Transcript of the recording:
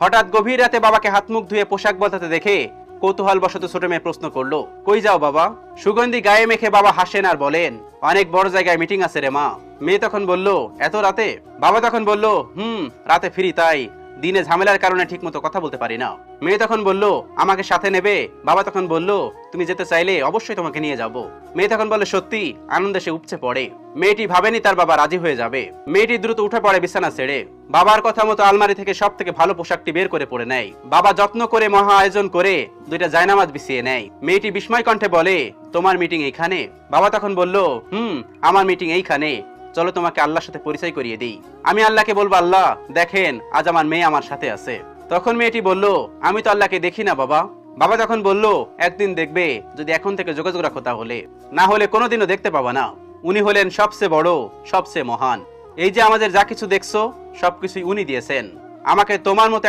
হঠাৎ গভীর রাতে বাবাকে হাত মুখ ধুয়ে পোশাক বদলাতে দেখে কৌতূহল বশত ছোট মেয়ে প্রশ্ন করলো, কই যাও বাবা? সুগন্ধি গায়ে মেখে বাবা হাসেন আর বলেন, অনেক বড় জায়গায় মিটিং আছে রে মা। মেয়ে তখন বলল, এত রাতে? বাবা তখন বলল, রাতে ফিরি, তাই দিনে ঝামেলার কারণে ঠিক মতো কথা বলতে পারি না। মেয়ে তখন বলল, আমাকে সাথে নেবে? বাবা তখন বলল, তুমি যেতে চাইলে অবশ্যই তোমাকে নিয়ে যাব। মেয়ে তখন বলে, সত্যি? আনন্দে সে উপচে পড়ে। মেয়েটি ভাবেনি তার বাবা রাজি হয়ে যাবে। মেয়েটি দ্রুত উঠে পড়ে বিছানা ছেড়ে। বাবার কথা মতো আলমারি থেকে সব থেকে ভালো পোশাকটি বের করে পরে নেয়। বাবা যত্ন করে মহা আয়োজন করে দুইটা জায়নামাজ বিছিয়ে নেয়। মেয়েটি বিস্ময় কণ্ঠে বলে, তোমার মিটিং এইখানে? বাবা তখন বলল, আমার মিটিং এইখানে। চলো তোমাকে আল্লাহর সাথে পরিচয় করিয়ে দিই। আমি আল্লাহকে বলবো, আল্লাহ দেখেন, আজ আমার মেয়ে আমার সাথে আছে। তখন মেয়েটি বলল, আমি তো আল্লাহকে দেখি না বাবা। বাবা তখন বলল, একদিন দেখবে, যদি এখন থেকে যোগাযোগ রাখো তাহলে, না হলে কোনোদিনও দেখতে পাবা না। উনি হলেন সবচেয়ে বড়, সবচেয়ে মহান। এই যে আমাদের যা কিছু দেখছো সবকিছুই উনি দিয়েছেন। আমাকে তোমার মতো